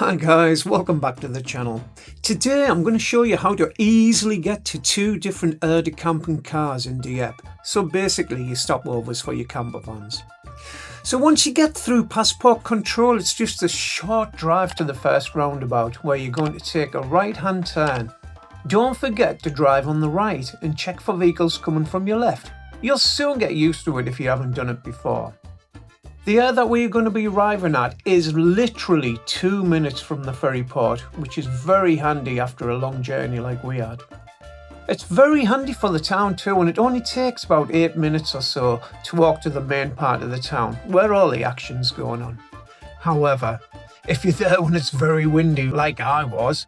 Hi guys, welcome back to the channel. Today I'm going to show you how to easily get to two different Aire De Camping Cars in Dieppe. So basically your stopovers for your camper vans. So once you get through passport control, it's just a short drive to the first roundabout where you're going to take a right hand turn. Don't forget to drive on the right and check for vehicles coming from your left. You'll soon get used to it if you haven't done it before. The air that we're going to be arriving at is literally 2 minutes from the ferry port, which is very handy after a long journey like we had. It's very handy for the town too, and it only takes about 8 minutes or so to walk to the main part of the town, where all the action's going on. However, if you're there when it's very windy, like I was,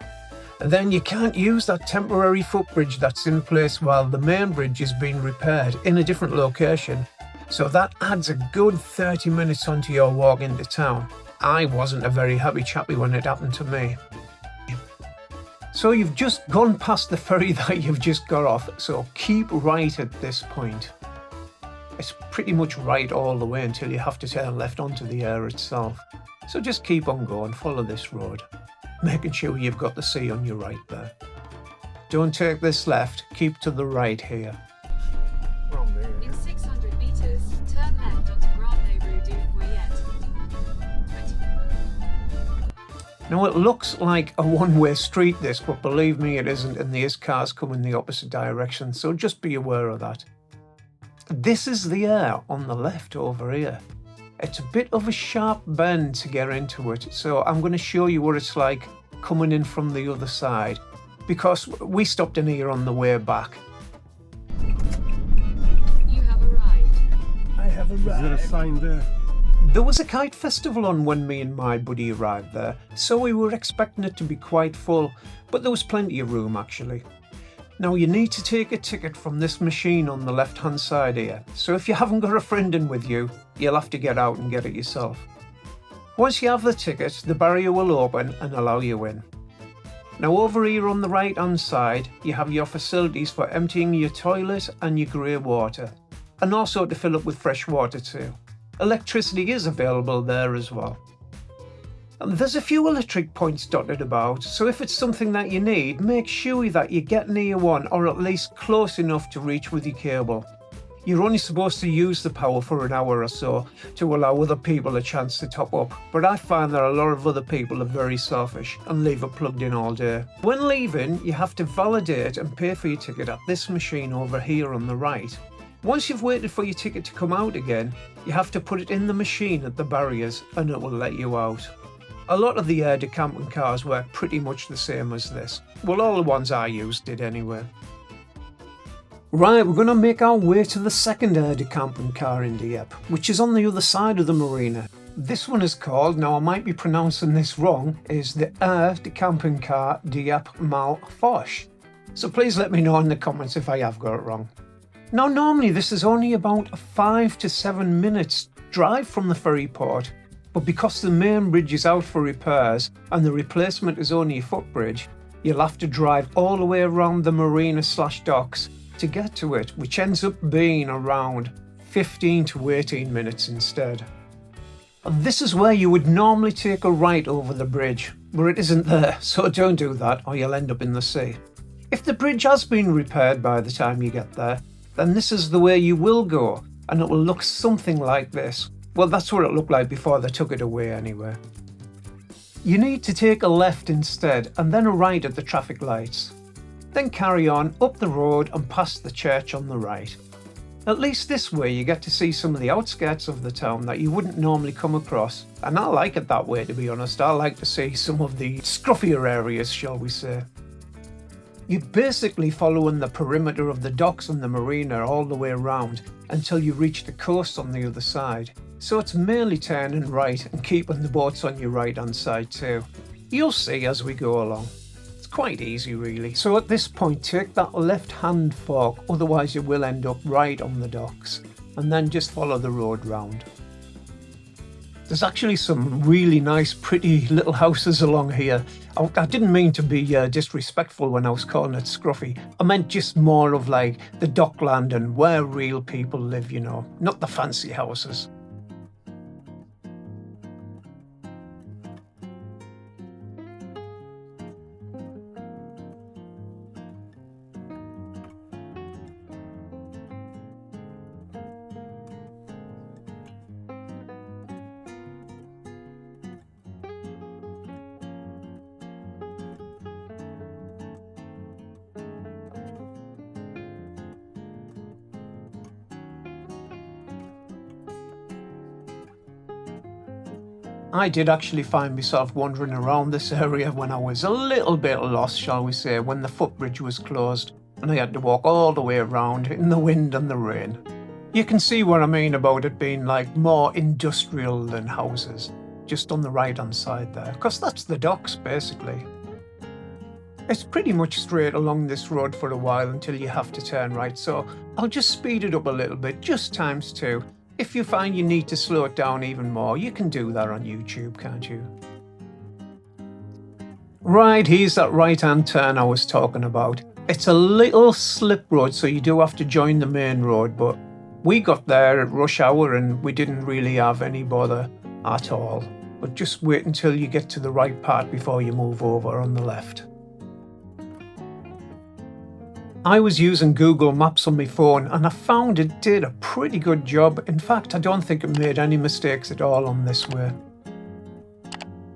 then you can't use that temporary footbridge that's in place while the main bridge is being repaired in a different location. So that adds a good 30 minutes onto your walk into town. I wasn't a very happy chappy when it happened to me. So you've just gone past the ferry that you've just got off, so keep right at this point. It's pretty much right all the way until you have to turn left onto the Aire itself. So just keep on going, follow this road, making sure you've got the sea on your right there. Don't take this left, keep to the right here. In 600 meters, turn left onto Dieppe Aire. Now it looks like a one-way street this, but believe me it isn't, and there's cars coming the opposite direction, so just be aware of that. This is the Aire on the left over here. It's a bit of a sharp bend to get into it, so I'm going to show you what it's like coming in from the other side, because we stopped in here on the way back. I have arrived. Is there a sign there? There was a kite festival on when me and my buddy arrived there, so we were expecting it to be quite full, but there was plenty of room actually. Now you need to take a ticket from this machine on the left hand side here, so if you haven't got a friend in with you, you'll have to get out and get it yourself. Once you have the ticket, the barrier will open and allow you in. Now over here on the right hand side, you have your facilities for emptying your toilet and your grey water, and also to fill up with fresh water too. Electricity is available there as well. And there's a few electric points dotted about, so if it's something that you need, make sure that you get near one or at least close enough to reach with your cable. You're only supposed to use the power for an hour or so to allow other people a chance to top up, but I find that a lot of other people are very selfish and leave it plugged in all day. When leaving, you have to validate and pay for your ticket at this machine over here on the right. Once you've waited for your ticket to come out again, you have to put it in the machine at the barriers and it will let you out. A lot of the Aire De Camping Cars work pretty much the same as this. Well, all the ones I used did anyway. Right, we're going to make our way to the second Aire De Camping Car in Dieppe, which is on the other side of the marina. This one is called, now I might be pronouncing this wrong, is the Aire De Camping Car Dieppe Mal Foch. So please let me know in the comments if I have got it wrong. Now normally this is only about a 5 to 7 minutes drive from the ferry port, but because the main bridge is out for repairs and the replacement is only a footbridge, you'll have to drive all the way around the marina/docks to get to it, which ends up being around 15 to 18 minutes instead. And this is where you would normally take a right over the bridge, but it isn't there, so don't do that or you'll end up in the sea. If the bridge has been repaired by the time you get there, then this is the way you will go, and it will look something like this. Well, that's what it looked like before they took it away anyway. You need to take a left instead, and then a right at the traffic lights. Then carry on up the road and past the church on the right. At least this way you get to see some of the outskirts of the town that you wouldn't normally come across, and I like it that way, to be honest. I like to see some of the scruffier areas, shall we say. You're basically following the perimeter of the docks and the marina all the way around until you reach the coast on the other side. So it's mainly turning right and keeping the boats on your right hand side too. You'll see as we go along. It's quite easy really. So at this point take that left hand fork, otherwise you will end up right on the docks, and then just follow the road round. There's actually some really nice pretty little houses along here. I didn't mean to be disrespectful when I was calling it scruffy. I meant just more of like the dockland and where real people live, you know, not the fancy houses. I did actually find myself wandering around this area when I was a little bit lost, shall we say, when the footbridge was closed and I had to walk all the way around in the wind and the rain. You can see what I mean about it being like more industrial than houses, just on the right hand side there, because that's the docks basically. It's pretty much straight along this road for a while until you have to turn right, so I'll just speed it up a little bit, just ×2. If you find you need to slow it down even more, you can do that on YouTube, can't you? Right, here's that right-hand turn I was talking about. It's a little slip road, so you do have to join the main road, but we got there at rush hour and we didn't really have any bother at all. But just wait until you get to the right part before you move over on the left. I was using Google Maps on my phone and I found it did a pretty good job. In fact, I don't think it made any mistakes at all on this way.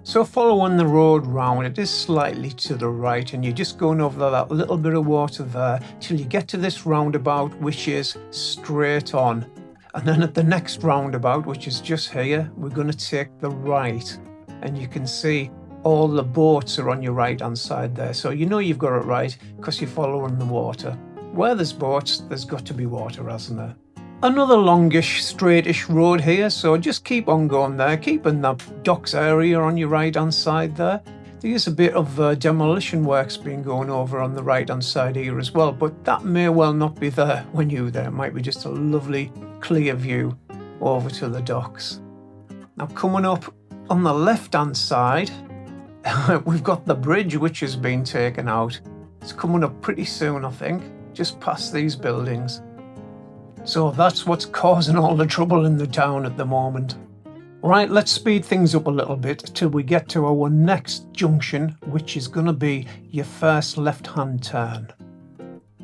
So following the road round, it is slightly to the right and you're just going over that little bit of water there till you get to this roundabout, which is straight on. And then at the next roundabout, which is just here, we're going to take the right. And you can see all the boats are on your right hand side there, so you know you've got it right because you're following the water. Where there's boats, there's got to be water, hasn't there? Another longish, straightish road here, so just keep on going there, keeping that docks area on your right hand side there. There's a bit of demolition works being going over on the right hand side here as well, but that may well not be there when you're there. It might be just a lovely clear view over to the docks. Now coming up on the left hand side, we've got the bridge which has been taken out. It's coming up pretty soon, I think, just past these buildings. So that's what's causing all the trouble in the town at the moment. Right, let's speed things up a little bit till we get to our next junction, which is going to be your first left-hand turn.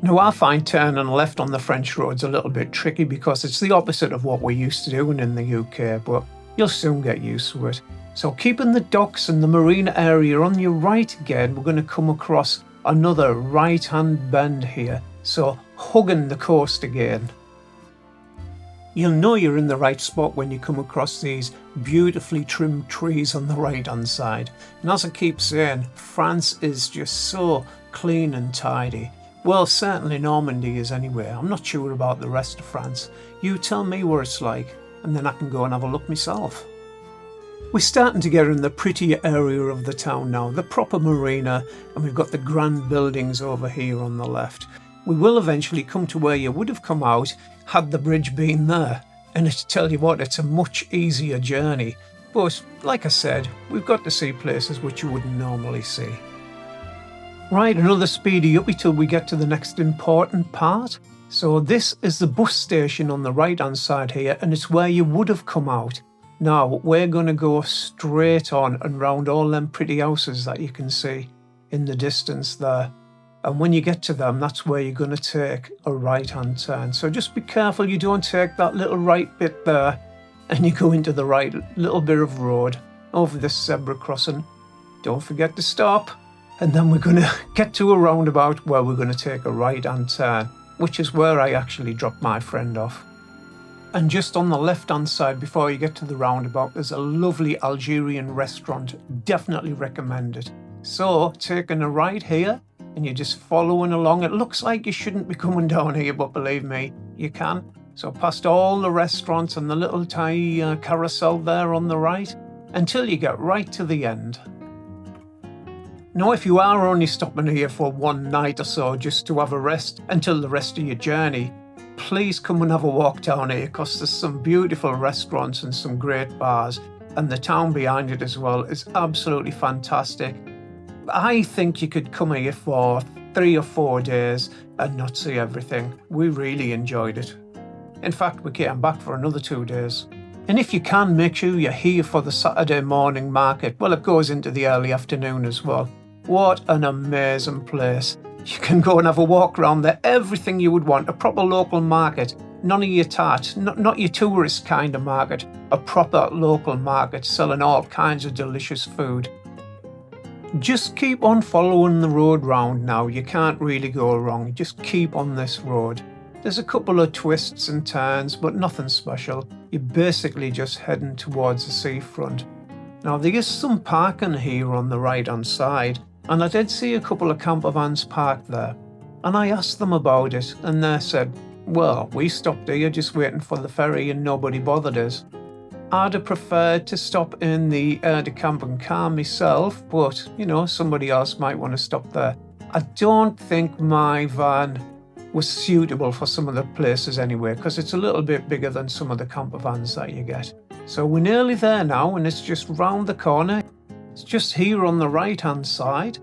Now, I find turning left on the French roads a little bit tricky because it's the opposite of what we're used to doing in the UK, but you'll soon get used to it. So keeping the docks and the marina area on your right again, we're going to come across another right-hand bend here. So hugging the coast again. You'll know you're in the right spot when you come across these beautifully trimmed trees on the right-hand side. And as I keep saying, France is just so clean and tidy. Well, certainly Normandy is anyway. I'm not sure about the rest of France. You tell me what it's like, and then I can go and have a look myself. We're starting to get in the prettier area of the town now, the proper marina, and we've got the grand buildings over here on the left. We will eventually come to where you would have come out had the bridge been there, and I tell you what, it's a much easier journey. But like I said, we've got to see places which you wouldn't normally see. Right, another speedy uppy till we get to the next important part. So this is the bus station on the right hand side here, and it's where you would have come out. Now we're going to go straight on and round all them pretty houses that you can see in the distance there. And when you get to them, that's where you're going to take a right-hand turn. So just be careful you don't take that little right bit there and you go into the right little bit of road over this zebra crossing. Don't forget to stop. And then we're going to get to a roundabout where we're going to take a right-hand turn, which is where I actually dropped my friend off. And just on the left-hand side before you get to the roundabout, there's a lovely Algerian restaurant. Definitely recommend it. So taking a right here, and you're just following along. It looks like you shouldn't be coming down here, but believe me, you can. So past all the restaurants and the little tiny carousel there on the right, until you get right to the end. Now, if you are only stopping here for one night or so just to have a rest until the rest of your journey, please come and have a walk down here because there's some beautiful restaurants and some great bars, and the town behind it as well is absolutely fantastic. I think you could come here for 3 or 4 days and not see everything. We really enjoyed it. In fact, we came back for another 2 days. And if you can, make sure you're here for the Saturday morning market. Well, it goes into the early afternoon as well. What an amazing place. You can go and have a walk around there. Everything you would want. A proper local market. None of your tart. Not your tourist kind of market. A proper local market selling all kinds of delicious food. Just keep on following the road round now. You can't really go wrong. Just keep on this road. There's a couple of twists and turns, but nothing special. You're basically just heading towards the seafront. Now there is some parking here on the right hand side, and I did see a couple of camper vans parked there, and I asked them about it, and they said, well, we stopped here just waiting for the ferry and nobody bothered us. I'd have preferred to stop in the Aire De Camping Car myself, but you know, somebody else might want to stop there. I don't think my van was suitable for some of the places anyway, because it's a little bit bigger than some of the camper vans that you get. So we're nearly there now, and it's just round the corner. It's just here on the right hand side.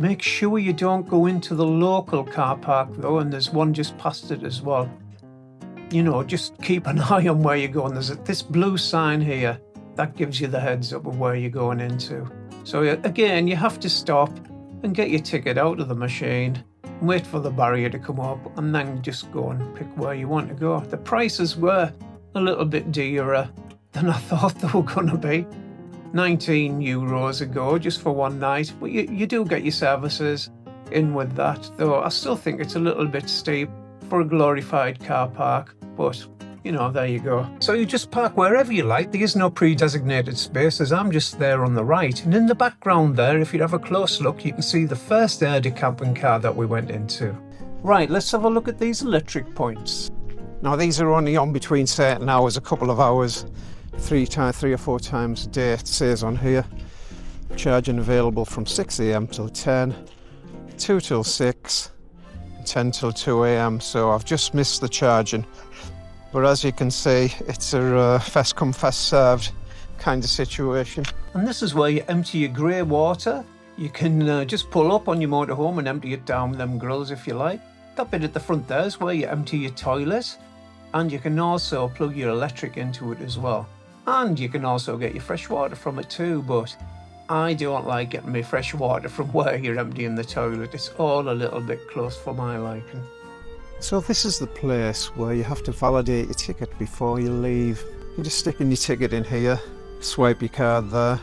Make sure you don't go into the local car park though, and there's one just past it as well. You know, just keep an eye on where you're going. There's this blue sign here that gives you the heads up of where you're going into. So again, you have to stop and get your ticket out of the machine, wait for the barrier to come up, and then just go and pick where you want to go. The prices were a little bit dearer than I thought they were going to be. €19 a go just for one night, but you do get your services in with that, though I still think it's a little bit steep for a glorified car park, but you know, there you go. So you just park wherever you like. There is no pre-designated spaces. I'm just there on the right, and in the background there, if you have a close look, you can see the first Aire De Camping Car that we went into. Right, let's have a look at these electric points. Now these are only on between certain hours, a couple of hours, three or four times a day, it says on here. Charging available from 6 a.m. till 10, 2 till 6, 10 till 2 a.m. So I've just missed the charging. But as you can see, it's a fast come fast served kind of situation. And this is where you empty your grey water. You can just pull up on your motorhome and empty it down them grills if you like. That bit at the front there is where you empty your toilet, and you can also plug your electric into it as well. And you can also get your fresh water from it too, but I don't like getting my fresh water from where you're emptying the toilet. It's all a little bit close for my liking. So this is the place where you have to validate your ticket before you leave. You just stick in your ticket in here, swipe your card there.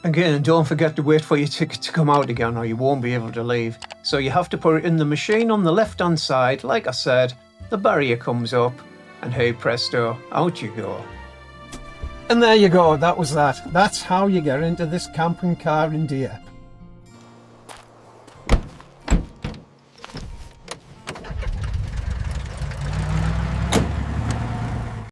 Again, don't forget to wait for your ticket to come out again or you won't be able to leave. So you have to put it in the machine on the left hand side. Like I said, the barrier comes up and hey presto, out you go. And there you go, that was that. That's how you get into this camping car in Dieppe.